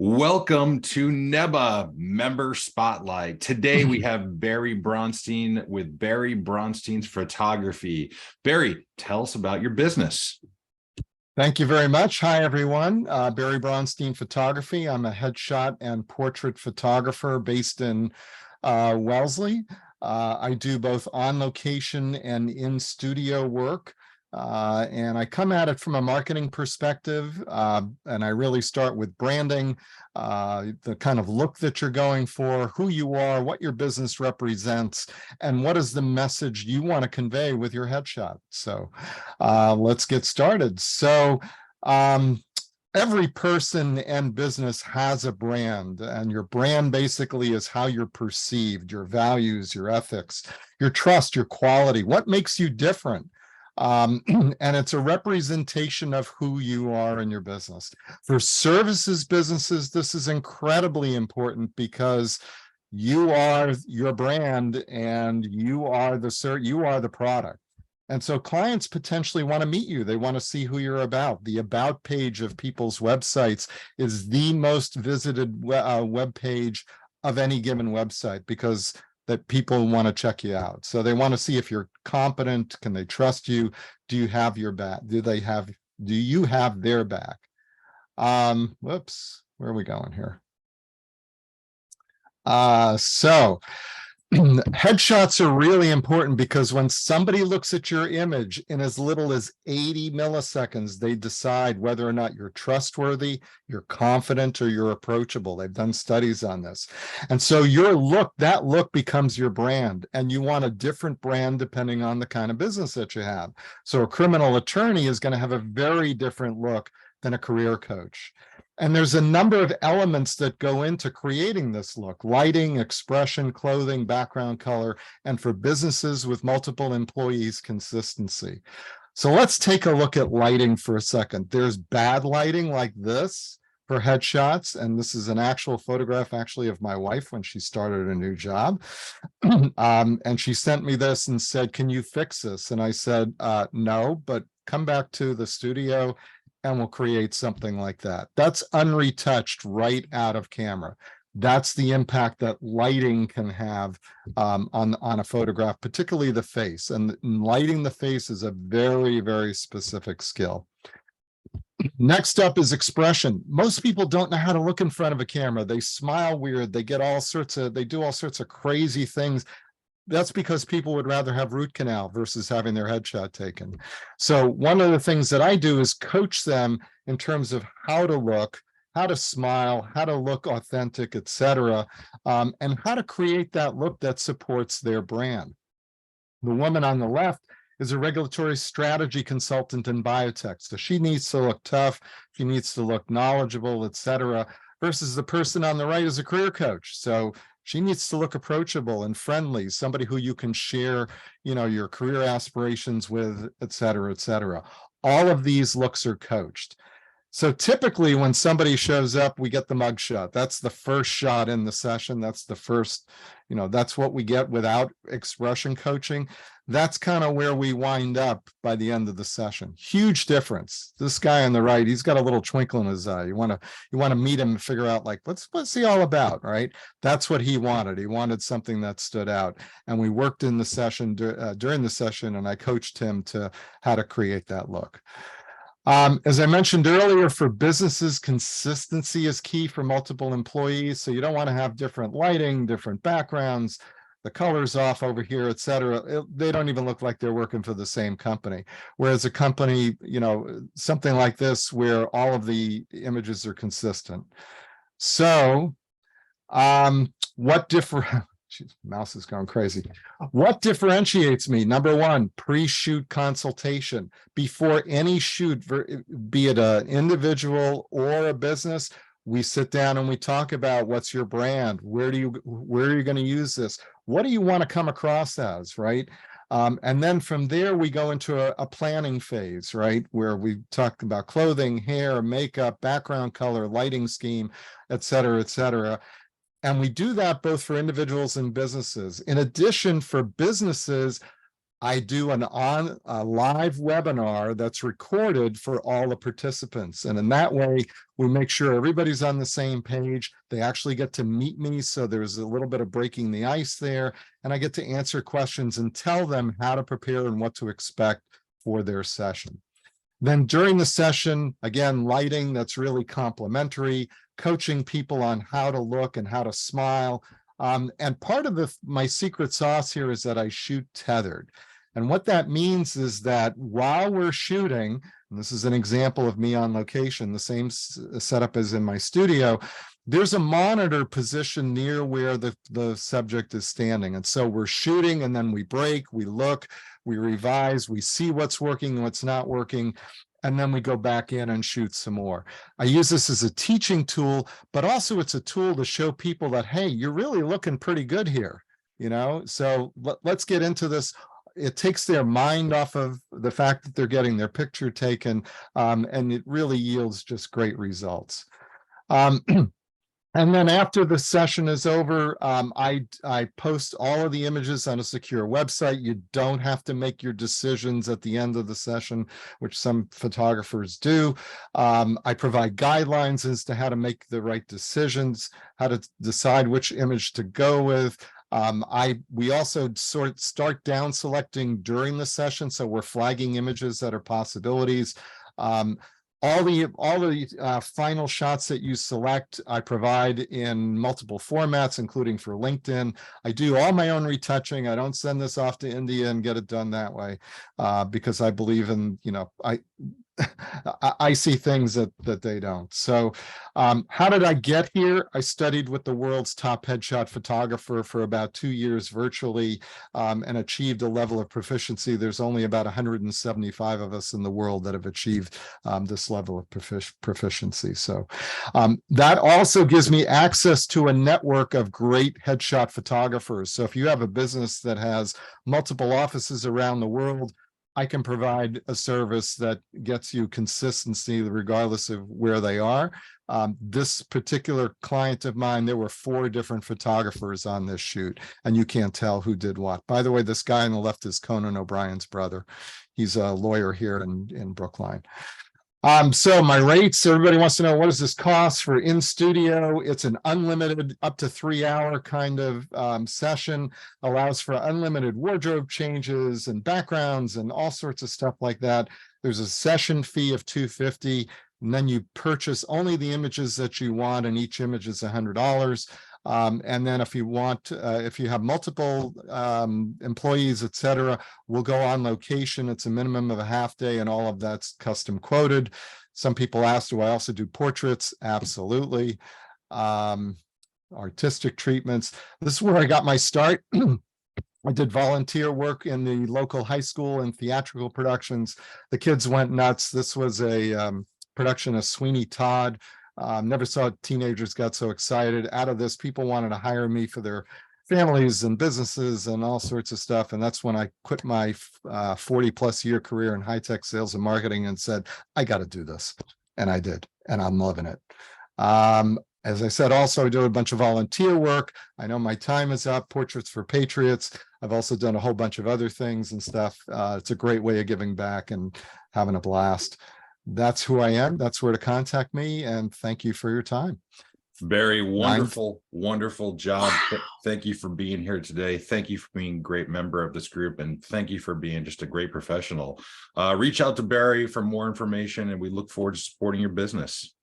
Welcome to NEBA Member Spotlight. Today we have Barry Bronstein with Barry Bronstein's Photography. Barry, tell us about your business. Thank you very much. Hi, everyone. Barry Bronstein Photography. I'm a headshot and portrait photographer based in Wellesley. I do both on location and in studio work. And I come at it from a marketing perspective, and I really start with branding, the kind of look that you're going for, who you are, what your business represents, and what is the message you want to convey with your headshot. So let's get started. So every person and business has a brand, and your brand basically is how you're perceived, your values, your ethics, your trust, your quality, what makes you different. And it's a representation of who you are in your business. For services businesses, this is incredibly important because you are your brand and you are the product. And so clients potentially want to meet you. They want to see who you're about. The about page of people's websites is the most visited web page of any given website because that people want to check you out. So they want to see if you're competent. Can they trust you? Do you have your back? Do you have their back? Whoops, where are we going here? Headshots are really important because when somebody looks at your image in as little as 80 milliseconds, they decide whether or not you're trustworthy, you're confident, or you're approachable. They've done studies on this. And so that look becomes your brand, and you want a different brand depending on the kind of business that you have. So a criminal attorney is going to have a very different look than a career coach. And there's a number of elements that go into creating this look: lighting, expression, clothing, background color, and for businesses with multiple employees, consistency. So let's take a look at lighting for a second. There's bad lighting like this for headshots. And this is an actual photograph actually of my wife when she started a new job. And she sent me this and said, "Can you fix this?" And I said, no, but come back to the studio and we'll create something like that. That's unretouched right out of camera. That's the impact that lighting can have on a photograph, particularly the face. And lighting the face is a very, very specific skill. Next up is expression. Most people don't know how to look in front of a camera. They smile weird. They do all sorts of crazy things. That's because people would rather have root canal versus having their headshot taken. So one of the things that I do is coach them in terms of how to look, how to smile, how to look authentic, etc., and how to create that look that supports their brand. The woman on the left is a regulatory strategy consultant in biotech. So she needs to look tough, she needs to look knowledgeable, etc., versus the person on the right is a career coach. So she needs to look approachable and friendly, somebody who you can share, your career aspirations with, et cetera, et cetera. All of these looks are coached. So typically when somebody shows up, we get the mugshot. That's the first shot in the session. That's the first, that's what we get without expression coaching. That's kind of where we wind up by the end of the session. Huge difference. This guy on the right, he's got a little twinkle in his eye. You want to meet him and figure out, like, what's he all about, right? That's what he wanted. He wanted something that stood out. And we worked in the session during the session, and I coached him to how to create that look. As I mentioned earlier, for businesses, consistency is key for multiple employees. So you don't want to have different lighting, different backgrounds, the colors off over here, et cetera. They don't even look like they're working for the same company. Whereas a company, something like this, where all of the images are consistent. So Jeez, mouse is going crazy. What differentiates me? Number one, pre-shoot consultation. Before any shoot, be it an individual or a business, we sit down and we talk about what's your brand, where are you going to use this, what do you want to come across as, right? And then from there we go into a planning phase, right, where we talk about clothing, hair, makeup, background color, lighting scheme, et cetera, et cetera. And we do that both for individuals and businesses. In addition, for businesses, I do a live webinar that's recorded for all the participants. And in that way, we make sure everybody's on the same page. They actually get to meet me. So there's a little bit of breaking the ice there. And I get to answer questions and tell them how to prepare and what to expect for their session. Then during the session, again, lighting that's really complimentary, coaching people on how to look and how to smile. And part of my secret sauce here is that I shoot tethered. And what that means is that while we're shooting, and this is an example of me on location, the same setup as in my studio, there's a monitor positioned near where the subject is standing. And so we're shooting and then we break, we look, we revise, we see what's working and what's not working, and then we go back in and shoot some more. I use this as a teaching tool, but also it's a tool to show people that, hey, you're really looking pretty good here, you know? So let's get into this. It takes their mind off of the fact that they're getting their picture taken, and it really yields just great results. And then after the session is over, I post all of the images on a secure website. You don't have to make your decisions at the end of the session, which some photographers do. I provide guidelines as to how to make the right decisions, how to decide which image to go with. We also start down selecting during the session, so we're flagging images that are possibilities. All the final shots that you select, I provide in multiple formats, including for LinkedIn. I do all my own retouching. I don't send this off to India and get it done that way, because I believe in, I see things that they don't. So how did I get here? I studied with the world's top headshot photographer for about 2 years virtually, and achieved a level of proficiency. There's only about 175 of us in the world that have achieved this level of proficiency. So that also gives me access to a network of great headshot photographers. So if you have a business that has multiple offices around the world, I can provide a service that gets you consistency regardless of where they are. This particular client of mine, there were 4 different photographers on this shoot, and you can't tell who did what. By the way, this guy on the left is Conan O'Brien's brother. He's a lawyer here in Brookline. So my rates, everybody wants to know, what does this cost for in studio? It's an unlimited up to 3-hour kind of session, allows for unlimited wardrobe changes and backgrounds and all sorts of stuff like that. There's a session fee of $250, and then you purchase only the images that you want, and each image is $100. And then if you want, if you have multiple employees, etc., we'll go on location. It's a minimum of a half day, and all of that's custom quoted. Some people ask, do I also do portraits? Absolutely. Artistic treatments. This is where I got my start. I did volunteer work in the local high school and theatrical productions. The kids went nuts. This was a production of Sweeney Todd. Never saw teenagers got so excited. Out of this, people wanted to hire me for their families and businesses and all sorts of stuff. And that's when I quit my 40-plus year career in high-tech sales and marketing and said, I got to do this. And I did, and I'm loving it. As I said, also I do a bunch of volunteer work. I know my time is up. Portraits for Patriots. I've also done a whole bunch of other things and stuff. It's a great way of giving back and having a blast. That's who I am. That's where to contact me. And thank you for your time. Very wonderful, wonderful job. Thank you for being here today. Thank you for being a great member of this group. And thank you for being just a great professional. Reach out to Barry for more information, and we look forward to supporting your business.